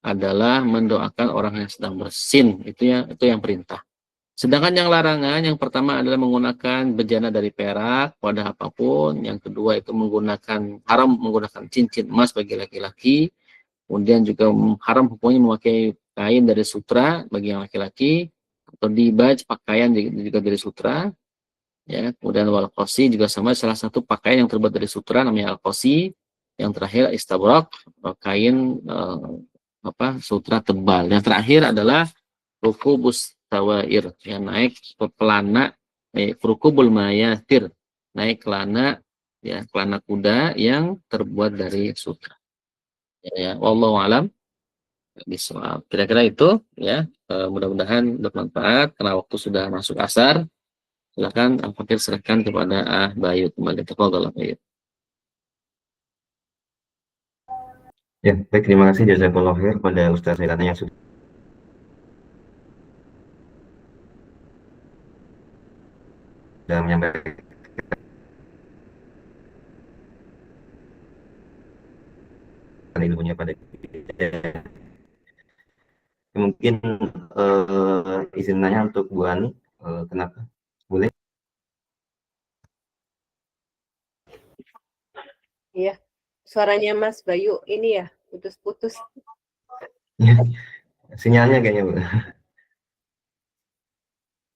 adalah mendoakan orang yang sedang bersin. Itu yang perintah. Sedangkan yang larangan, yang pertama adalah menggunakan bejana dari perak, wadah apapun. Yang kedua itu haram menggunakan cincin emas bagi laki-laki. Kemudian juga haram hukumnya memakai kain dari sutra bagi yang laki-laki, atau dibaj pakaian juga dari sutra. Ya, kemudian wal qosi juga sama, salah satu pakaian yang terbuat dari sutra namanya al qosi. Yang terakhir istabrak, kain sutra tebal. Yang terakhir adalah rukubus sawair, ya naik pelana rukubul mayasir, naik kelana, ya kelana kuda yang terbuat dari sutra. Ya, wallahu alam bisawab. Kira-kira itu ya, mudah-mudahan bermanfaat karena waktu sudah masuk asar. Silakan Al-Fakir serahkan kepada Bayu kembali. Tafadhol Bayu. Ya, baik, terima kasih jazakallahu khair kepada Ustaz Zainal yang sudah menyampaikan ilmunya pada kita. Mungkin izin nanya untuk Bu Ani, kenapa? Boleh? Iya, suaranya Mas Bayu ini ya putus-putus. Sinyalnya kayaknya, Bu.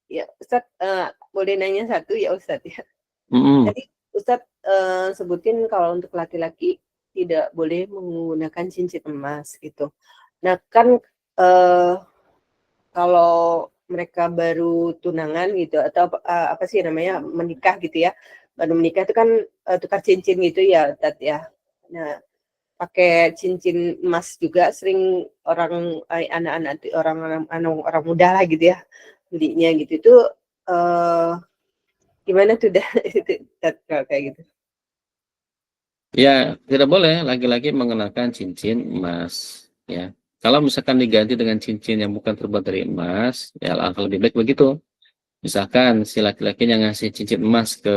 Ya, Ustadz, boleh nanya satu ya Ustadz ya. Tadi Ustadz sebutin kalau untuk laki-laki tidak boleh menggunakan cincin emas gitu. Nah kan kalau mereka baru tunangan gitu atau apa sih namanya menikah gitu ya, baru menikah itu kan tukar cincin gitu ya Ustadz ya. Nah pakai cincin emas juga sering anak-anak orang muda lah gitu ya belinya gitu itu gimana tuh dah itu kalau kayak gitu? Ya, tidak boleh laki-laki mengenakan cincin emas. Ya, kalau misalkan diganti dengan cincin yang bukan terbuat dari emas, ya alangkah lebih baik begitu. Misalkan si laki-laki yang ngasih cincin emas ke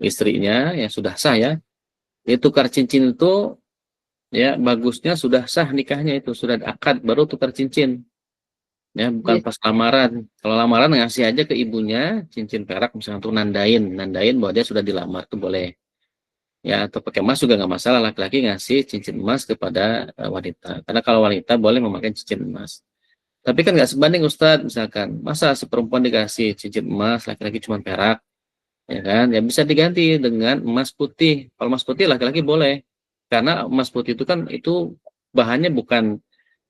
istrinya yang sudah sah ya, dia tukar cincin itu ya bagusnya sudah sah nikahnya itu sudah ada akad baru tukar cincin. Ya, bukan pas lamaran. Kalau lamaran ngasih aja ke ibunya cincin perak misalnya untuk nandain bahwa dia sudah dilamar itu boleh. Ya, atau pakai emas juga nggak masalah laki-laki ngasih cincin emas kepada wanita. Karena kalau wanita boleh memakai cincin emas. Tapi kan nggak sebanding Ustadz, misalkan masa si perempuan dikasih cincin emas, laki-laki cuma perak, ya kan? Ya bisa diganti dengan emas putih. Kalau emas putih laki-laki boleh, karena emas putih itu kan itu bahannya bukan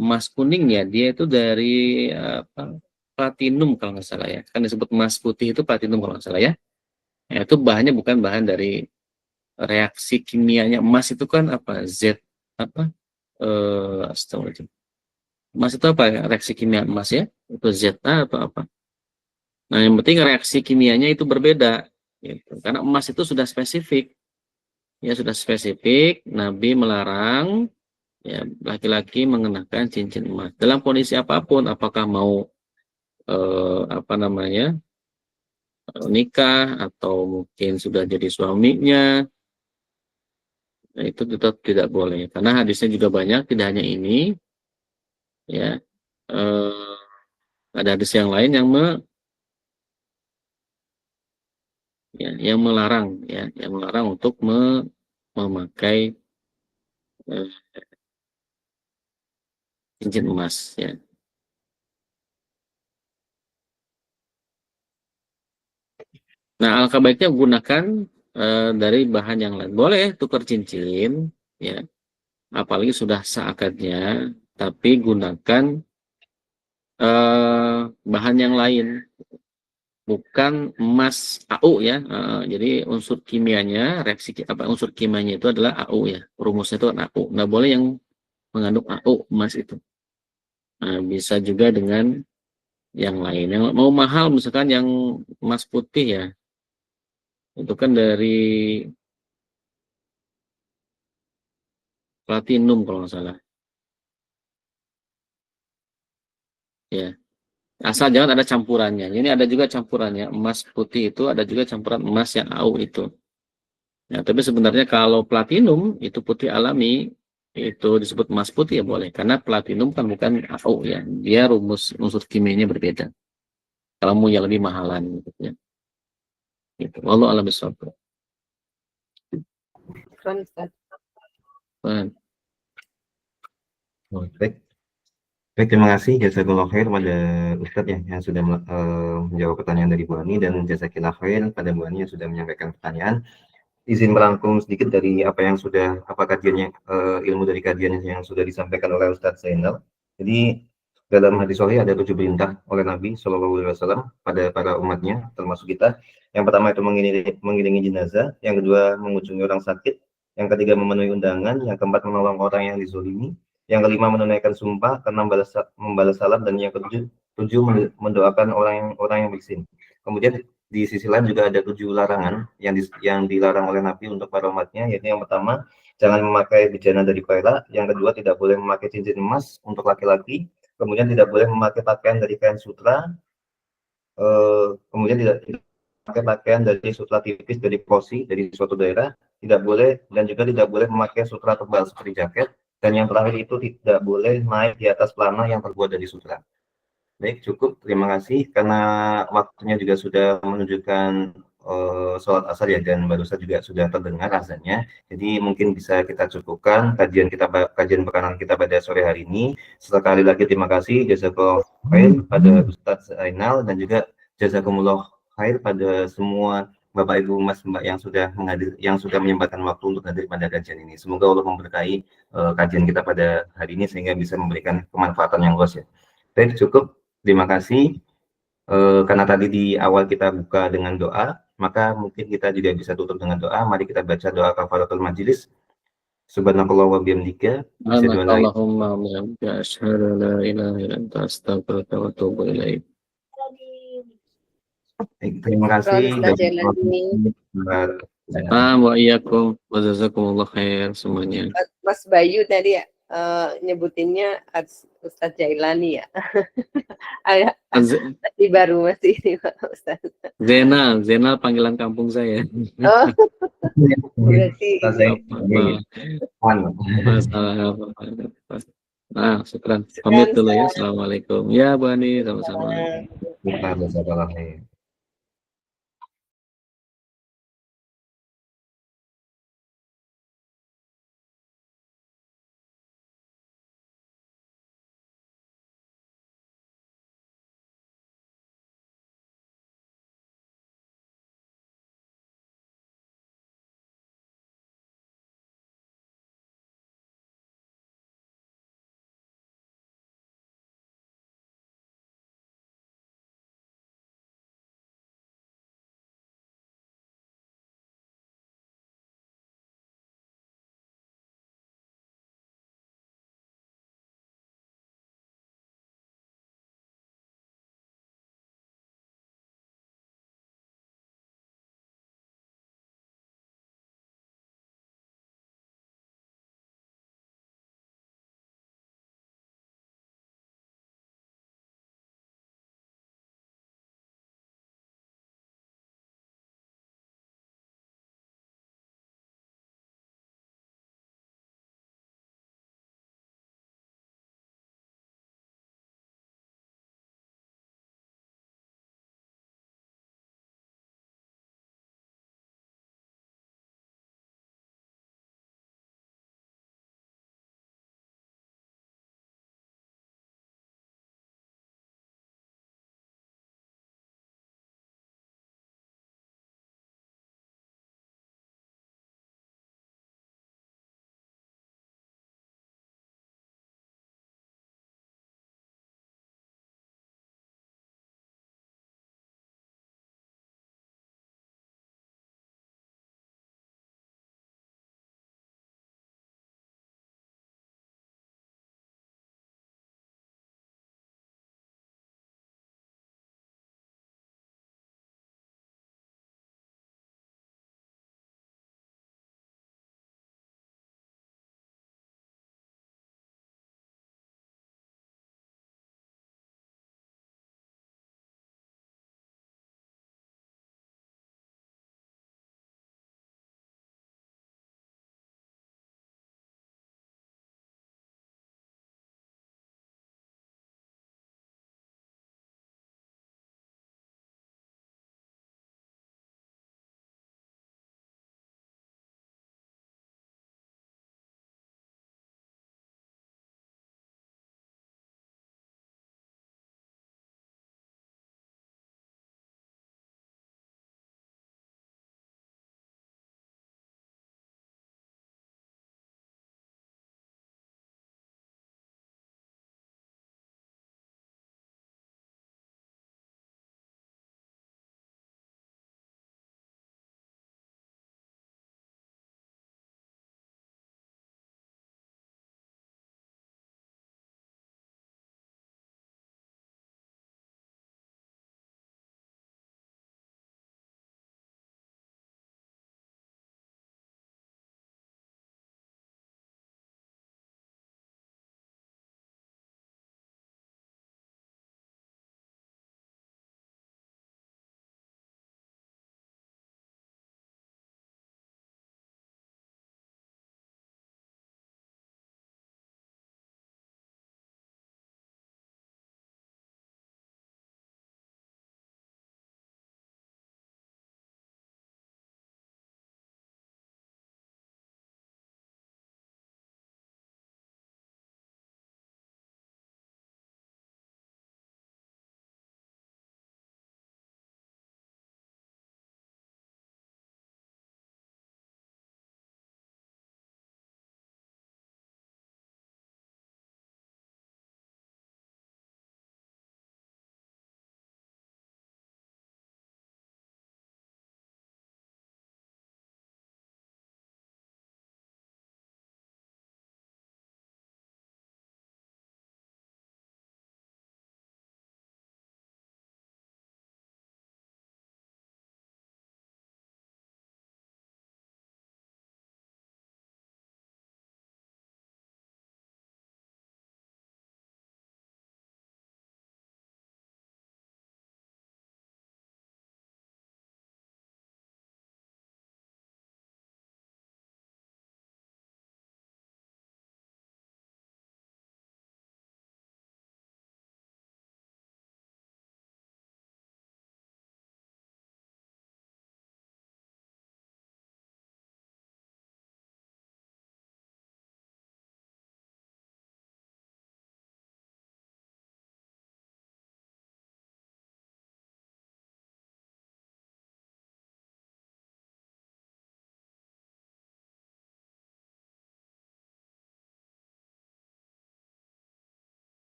emas kuning ya, dia itu dari apa, platinum kalau nggak salah ya. Kan disebut emas putih itu platinum kalau nggak salah ya. Ya, itu bahannya bukan bahan dari reaksi kimianya emas itu kan apa Z apa astagfirullahaladzim. Emas itu apa ya? Reaksi kimia emas ya? Itu ZA atau apa? Nah, yang penting reaksi kimianya itu berbeda gitu. Karena emas itu sudah spesifik. Ya sudah spesifik, Nabi melarang ya laki-laki mengenakan cincin emas dalam kondisi apapun, apakah mau apa namanya? Nikah atau mungkin sudah jadi suaminya. Nah, itu tetap tidak boleh karena hadisnya juga banyak, tidak hanya ini ya. Eh, ada hadis yang lain yang yang melarang ya, yang melarang untuk memakai eh, cincin emas ya. Nah, alangkah baiknya gunakan dari bahan yang lain. Boleh tukar cincin ya, apalagi sudah sah akadnya, tapi gunakan bahan yang lain, bukan emas AU ya. Jadi unsur kimianya, reaksi apa unsur kimianya itu adalah AU ya. Rumusnya itu kan AU. Nggak boleh yang mengandung AU emas itu. Nah, bisa juga dengan yang lain. Yang mau mahal misalkan yang emas putih ya. Itu kan dari platinum kalau nggak salah. Ya. Asal jangan ada campurannya. Ini ada juga campurannya. Emas putih itu ada juga campuran emas yang AU itu. Ya, tapi sebenarnya kalau platinum itu putih alami itu disebut emas putih ya boleh. Karena platinum kan bukan AU ya. Dia rumus unsur kimianya berbeda. Kalau mau yang lebih mahalan gitu ya. Gitu. Wallahu a'lam bishawab. Baik. Baik, terima kasih jazakallahu khair pada Ustadz ya yang sudah menjawab pertanyaan dari Bu Ani, dan jazakallahu khair pada Bu Ani yang sudah menyampaikan pertanyaan. Izin merangkum sedikit dari apa yang sudah kajiannya, ilmu dari kajian yang sudah disampaikan oleh Ustadz Zainal. Jadi dalam hadis sahih ada 7 perintah oleh Nabi Shallallahu Alaihi Wasallam pada para umatnya, termasuk kita. Yang pertama itu mengiringi jenazah, yang kedua mengunjungi orang sakit, yang ketiga memenuhi undangan, yang keempat menolong orang yang dizolimi, yang kelima menunaikan sumpah karena membalas salam, dan yang ketujuh mendoakan orang yang miskin. Kemudian di sisi lain juga ada 7 larangan yang dilarang oleh Nabi untuk para umatnya, yaitu yang pertama jangan memakai bejana dari perak, yang kedua tidak boleh memakai cincin emas untuk laki-laki, kemudian tidak boleh memakai pakaian dari kain sutra, kemudian tidak memakai pakaian dari sutra tipis dari posi dari suatu daerah, tidak boleh, dan juga tidak boleh memakai sutra tebal seperti jaket, dan yang terakhir itu tidak boleh naik di atas pelana yang terbuat dari sutra. Baik, cukup. Terima kasih karena waktunya juga sudah menunjukkan sholat asar ya, dan barusan juga sudah terdengar azannya. Jadi mungkin bisa kita cukupkan kajian perkenalan kita pada sore hari ini. Sekali lagi terima kasih jazakallah khair pada Ustadz Zainal, dan juga jazakumullah khair pada semua Bapak Ibu Mas Mbak yang sudah menyempatkan waktu untuk hadir pada kajian ini. Semoga Allah memberkahi kajian kita pada hari ini sehingga bisa memberikan kemanfaatan yang luas ya. Baik, cukup. Terima kasih. Karena tadi di awal kita buka dengan doa, maka mungkin kita juga bisa tutup dengan doa. Mari kita baca doa kafaratul majelis. Subhanakallah wa bihamdika, asyhadu an la Allahumma bihamdika asyhadu an la ilaha illa anta astaghfiruka wa atubu ilaik. Terima kasih. Wa iyyakum wa jazakumullah khair semuanya. Mas Bayu tadi ya nyebutinnya Ustadz Jailani ya. Tadi baru masih ini Pak Ustadz. Zena panggilan kampung saya. Oh, berarti syukran. Pamit dulu ya. Assalamualaikum. Ya Bu Ani, sama-sama.